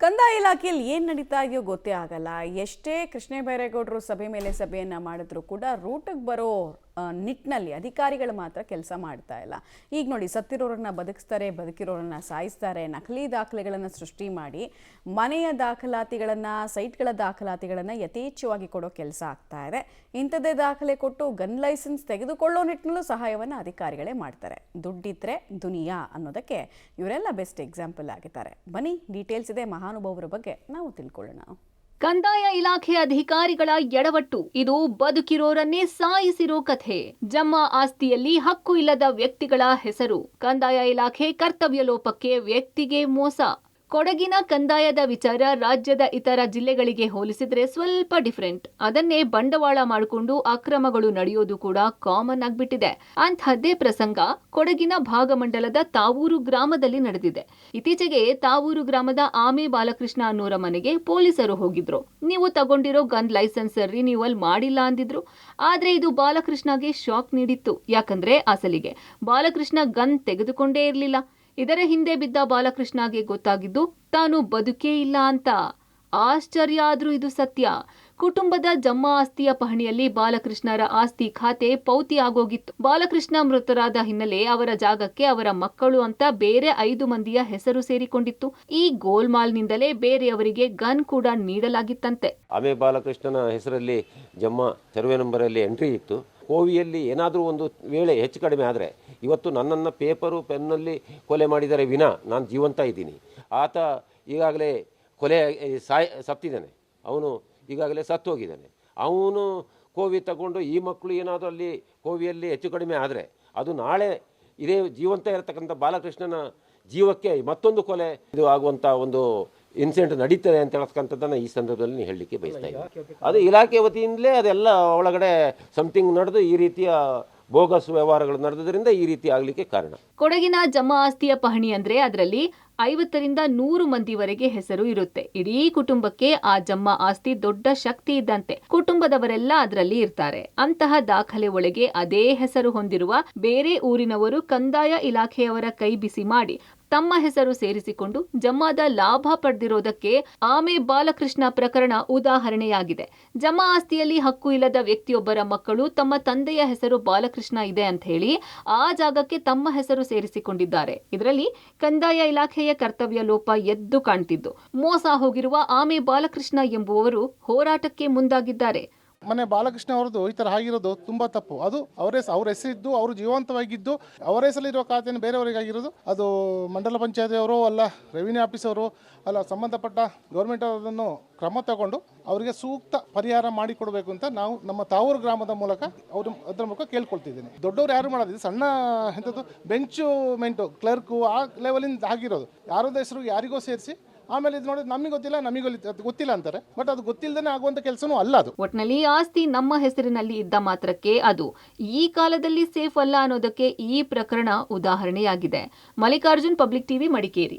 ಕಂದಾಯ ಇಲಾಖೆಯಲ್ಲಿ ಏನು ನಡೀತಾ ಇದೆಯೋ ಗೊತ್ತೇ ಆಗಲ್ಲ. ಎಷ್ಟೇ ಕೃಷ್ಣ ಬೈರೇಗೌಡರು ಸಭೆ ಮೇಲೆ ಸಭೆಯನ್ನು ಮಾಡಿದ್ರು ಕೂಡ ರೂಟಿಗೆ ಬರೋ ನಿಟ್ಟಿನಲ್ಲಿ ಅಧಿಕಾರಿಗಳು ಮಾತ್ರ ಕೆಲಸ ಮಾಡ್ತಾ ಇಲ್ಲ. ಈಗ ನೋಡಿ, ಸತ್ತಿರೋರನ್ನ ಬದುಕಿಸ್ತಾರೆ, ಬದುಕಿರೋರನ್ನ ಸಾಯಿಸ್ತಾರೆ, ನಕಲಿ ದಾಖಲೆಗಳನ್ನು ಸೃಷ್ಟಿ ಮಾಡಿ ಮನೆಯ ದಾಖಲಾತಿಗಳನ್ನು, ಸೈಟ್ಗಳ ದಾಖಲಾತಿಗಳನ್ನು ಯಥೇಚ್ಛವಾಗಿ ಕೊಡೋ ಕೆಲಸ ಆಗ್ತಾ ಇದೆ. ಇಂಥದ್ದೇ ದಾಖಲೆ ಕೊಟ್ಟು ಗನ್ ಲೈಸೆನ್ಸ್ ತೆಗೆದುಕೊಳ್ಳೋ ನಿಟ್ಟಿನಲ್ಲೂ ಸಹಾಯವನ್ನು ಅಧಿಕಾರಿಗಳೇ ಮಾಡ್ತಾರೆ. ದುಡ್ಡಿದ್ರೆ ದುನಿಯಾ ಅನ್ನೋದಕ್ಕೆ ಇವರೆಲ್ಲ ಬೆಸ್ಟ್ ಎಕ್ಸಾಂಪಲ್ ಆಗಿದ್ದಾರೆ. ಬನ್ನಿ, ಡೀಟೇಲ್ಸ್ ಇದೆ ಮಹಾನುಭಾವರ ಬಗ್ಗೆ ನಾವು ತಿಳ್ಕೊಳ್ಳೋಣ. ಕಂದಾಯ ಇಲಾಖೆ ಅಧಿಕಾರಿಗಳ ಎಡವಟ್ಟು, ಇದು ಬದುಕಿರೋರನ್ನೇ ಸಾಯಿಸಿರೋ ಕಥೆ. ಜಮ್ಮಾ ಆಸ್ತಿಯಲ್ಲಿ ಹಕ್ಕು ಇಲ್ಲದ ವ್ಯಕ್ತಿಗಳ ಹೆಸರು. ಕಂದಾಯ ಇಲಾಖೆ ಕರ್ತವ್ಯ ಲೋಪಕ್ಕೆ ವ್ಯಕ್ತಿಗೆ ಮೋಸ. ಕೊಡಗಿನ ಕಂದಾಯದ ವಿಚಾರ ರಾಜ್ಯದ ಇತರ ಜಿಲ್ಲೆಗಳಿಗೆ ಹೋಲಿಸಿದ್ರೆ ಸ್ವಲ್ಪ ಡಿಫರೆಂಟ್. ಅದನ್ನೇ ಬಂಡವಾಳ ಮಾಡಿಕೊಂಡು ಅಕ್ರಮಗಳು ನಡೆಯೋದು ಕೂಡ ಕಾಮನ್ ಆಗ್ಬಿಟ್ಟಿದೆ. ಅಂಥದ್ದೇ ಪ್ರಸಂಗ ಕೊಡಗಿನ ಭಾಗಮಂಡಲದ ತಾವೂರು ಗ್ರಾಮದಲ್ಲಿ ನಡೆದಿದೆ. ಇತ್ತೀಚೆಗೆ ತಾವೂರು ಗ್ರಾಮದ ಆಮೆ ಬಾಲಕೃಷ್ಣ ಅನ್ನೋರ ಮನೆಗೆ ಪೊಲೀಸರು ಹೋಗಿದ್ರು. ನೀವು ತಗೊಂಡಿರೋ ಗನ್ ಲೈಸೆನ್ಸ್ ರಿನ್ಯೂವಲ್ ಮಾಡಿಲ್ಲ ಅಂದಿದ್ರು. ಆದ್ರೆ ಇದು ಬಾಲಕೃಷ್ಣಗೆ ಶಾಕ್ ನೀಡಿತ್ತು. ಯಾಕಂದ್ರೆ ಅಸಲಿಗೆ ಬಾಲಕೃಷ್ಣ ಗನ್ ತೆಗೆದುಕೊಂಡೇ ಇರಲಿಲ್ಲ. ಇದರ ಹಿಂದೆ ಬಿದ್ದ ಬಾಲಕೃಷ್ಣಗೆ ಗೊತ್ತಾಗಿದ್ದು ತಾನು ಬದುಕೇ ಇಲ್ಲ ಅಂತ. ಆಶ್ಚರ್ಯ ಆದ್ರೂ ಇದು ಸತ್ಯ. ಕುಟುಂಬದ ಜಮ್ಮಾ ಆಸ್ತಿಯ ಪಹಣಿಯಲ್ಲಿ ಬಾಲಕೃಷ್ಣರ ಆಸ್ತಿ ಖಾತೆ ಪೌತಿ ಆಗೋಗಿತ್ತು. ಬಾಲಕೃಷ್ಣ ಮೃತರಾದ ಹಿನ್ನೆಲೆ ಅವರ ಜಾಗಕ್ಕೆ ಅವರ ಮಕ್ಕಳು ಅಂತ ಬೇರೆ 5 ಮಂದಿಯ ಹೆಸರು ಸೇರಿಕೊಂಡಿತ್ತು. ಈ ಗೋಲ್ಮಾಲ್ನಿಂದಲೇ ಬೇರೆಯವರಿಗೆ ಗನ್ ಕೂಡ ನೀಡಲಾಗಿತ್ತಂತೆ. ಆಮೆ ಬಾಲಕೃಷ್ಣನ ಹೆಸರಲ್ಲಿ ಜಮ್ಮಾ ಸರ್ವೆ ನಂಬರ್ ಅಲ್ಲಿ ಎಂಟ್ರಿ ಇತ್ತು. ಕೋವಿಯಲ್ಲಿ ಏನಾದರೂ ಒಂದು ವೇಳೆ ಹೆಚ್ಚು ಕಡಿಮೆ ಆದರೆ ಇವತ್ತು ನನ್ನನ್ನು ಪೇಪರು ಪೆನ್ನಲ್ಲಿ ಕೊಲೆ ಮಾಡಿದರೆ ವಿನಾ ನಾನು ಜೀವಂತ ಇದ್ದೀನಿ. ಆತ ಈಗಾಗಲೇ ಸತ್ತಿದ್ದಾನೆ. ಅವನು ಈಗಾಗಲೇ ಸತ್ತು ಹೋಗಿದ್ದಾನೆ. ಅವನು ಕೋವಿ ತಗೊಂಡು ಈ ಮಕ್ಕಳು ಏನಾದರೂ ಅಲ್ಲಿ ಕೋವಿಯಲ್ಲಿ ಹೆಚ್ಚು ಕಡಿಮೆ ಆದರೆ ಅದು ನಾಳೆ ಇದೇ ಜೀವಂತ ಇರತಕ್ಕಂಥ ಬಾಲಕೃಷ್ಣನ ಜೀವಕ್ಕೆ ಮತ್ತೊಂದು ಕೊಲೆ ಇದು ಆಗುವಂಥ ಒಂದು ಇನ್ಸಿಡೆಂಟ್ ನಡೀತದೆ ಅಂತ ಹೇಳ್ತಕ್ಕಂಥದ್ದನ್ನು ಈ ಸಂದರ್ಭದಲ್ಲಿ ಹೇಳಲಿಕ್ಕೆ ಬಯಸ್ತಾ ಇದ್ದೀನಿ. ಅದು ಇಲಾಖೆ ವತಿಯಿಂದಲೇ ಅದೆಲ್ಲ ಒಳಗಡೆ ಸಮಥಿಂಗ್ ನಡೆದು ಈ ರೀತಿಯ ಬೋಗಸ್ ವ್ಯವಹಾರಗಳು ನಡೆದ್ರಿಂದ ಈ ರೀತಿ ಆಗಲಿಕ್ಕೆ ಕಾರಣ. ಕೊಡಗಿನ ಜಮ್ಮಾ ಆಸ್ತಿಯ ಪಹಣಿ ಅಂದ್ರೆ ಅದರಲ್ಲಿ 50ರಿಂದ 100 ಮಂದಿವರೆಗೆ ಹೆಸರು ಇರುತ್ತೆ. ಇಡೀ ಕುಟುಂಬಕ್ಕೆ ಆ ಜಮ್ಮಾ ಆಸ್ತಿ ದೊಡ್ಡ ಶಕ್ತಿ ಇದ್ದಂತೆ. ಕುಟುಂಬದವರೆಲ್ಲ ಅದರಲ್ಲಿ ಇರ್ತಾರೆ. ಅಂತಹ ದಾಖಲೆ ಒಳಗೆ ಅದೇ ಹೆಸರು ಹೊಂದಿರುವ ಬೇರೆ ಊರಿನವರು ಕಂದಾಯ ಇಲಾಖೆಯವರ ಕೈ ಬಿಸಿ ಮಾಡಿ ತಮ್ಮ ಹೆಸರು ಸೇರಿಸಿಕೊಂಡು ಜಮ್ಮಾದ ಲಾಭ ಪಡೆದಿರೋದಕ್ಕೆ ಆಮೆ ಬಾಲಕೃಷ್ಣ ಪ್ರಕರಣ ಉದಾಹರಣೆಯಾಗಿದೆ. ಜಮ್ಮಾ ಆಸ್ತಿಯಲ್ಲಿ ಹಕ್ಕು ಇಲ್ಲದ ವ್ಯಕ್ತಿಯೊಬ್ಬರ ಮಕ್ಕಳು ತಮ್ಮ ತಂದೆಯ ಹೆಸರು ಬಾಲಕೃಷ್ಣ ಇದೆ ಅಂತ ಹೇಳಿ ಆ ಜಾಗಕ್ಕೆ ತಮ್ಮ ಹೆಸರು ಸೇರಿಸಿಕೊಂಡಿದ್ದಾರೆ. ಇದರಲ್ಲಿ ಕಂದಾಯ ಇಲಾಖೆಯ ಕರ್ತವ್ಯ ಲೋಪ ಎದ್ದು ಕಾಣ್ತಿದ್ದು, ಮೋಸ ಹೋಗಿರುವ ಆಮೆ ಬಾಲಕೃಷ್ಣ ಎಂಬುವವರು ಹೋರಾಟಕ್ಕೆ ಮುಂದಾಗಿದ್ದಾರೆ. ಮನೆ ಬಾಲಕೃಷ್ಣ ಅವರದು ಈ ಥರ ಆಗಿರೋದು ತುಂಬ ತಪ್ಪು. ಅದು ಅವ್ರ ಹೆಸರಿದ್ದು, ಅವರು ಜೀವಂತವಾಗಿದ್ದು ಅವರ ಹೆಸರಲ್ಲಿರುವ ಖಾತೆಯನ್ನು ಬೇರೆಯವರಿಗಾಗಿರೋದು. ಅದು ಮಂಡಲ ಪಂಚಾಯತಿಯವರು ಅಲ್ಲ, ರೆವಿನ್ಯೂ ಆಫೀಸವರು ಅಲ್ಲ, ಸಂಬಂಧಪಟ್ಟ ಗೌರ್ಮೆಂಟ್ ಅವರನ್ನು ಕ್ರಮ ತಗೊಂಡು ಅವರಿಗೆ ಸೂಕ್ತ ಪರಿಹಾರ ಮಾಡಿಕೊಡಬೇಕು ಅಂತ ನಾವು ನಮ್ಮ ತಾವೂರು ಗ್ರಾಮದ ಮೂಲಕ ಅದರ ಮೂಲಕ ಕೇಳ್ಕೊಳ್ತಿದ್ದೀನಿ. ದೊಡ್ಡವರು ಯಾರು ಮಾಡೋದು, ಸಣ್ಣ ಎಂಥದ್ದು ಬೆಂಚು ಮೆಂಟು ಕ್ಲರ್ಕು ಆ ಲೆವೆಲಿಂದ ಆಗಿರೋದು. ಯಾರೊಂದು ಹೆಸರು ಯಾರಿಗೋ ಸೇರಿಸಿ ಆಮೇಲೆ ಇದು ನೋಡಿ ನಮಗೆ ಗೊತ್ತಿಲ್ಲ, ನಮಗೆ ಗೊತ್ತಿಲ್ಲ ಅಂತಾರೆ. ಬಟ್ ಅದು ಗೊತ್ತಿಲ್ಲದೇ ಆಗುವಂತ ಕೆಲಸನೂ ಅಲ್ಲ. ಅದು ಒಟ್ನಲ್ಲಿ ಆಸ್ತಿ ನಮ್ಮ ಹೆಸರಿನಲ್ಲಿ ಇದ್ದ ಮಾತ್ರಕ್ಕೆ ಅದು ಈ ಕಾಲದಲ್ಲಿ ಸೇಫ್ ಅಲ್ಲ ಅನ್ನೋದಕ್ಕೆ ಈ ಪ್ರಕರಣ ಉದಾಹರಣೆಯಾಗಿದೆ. Mallikarjun, public TV, Madikeri.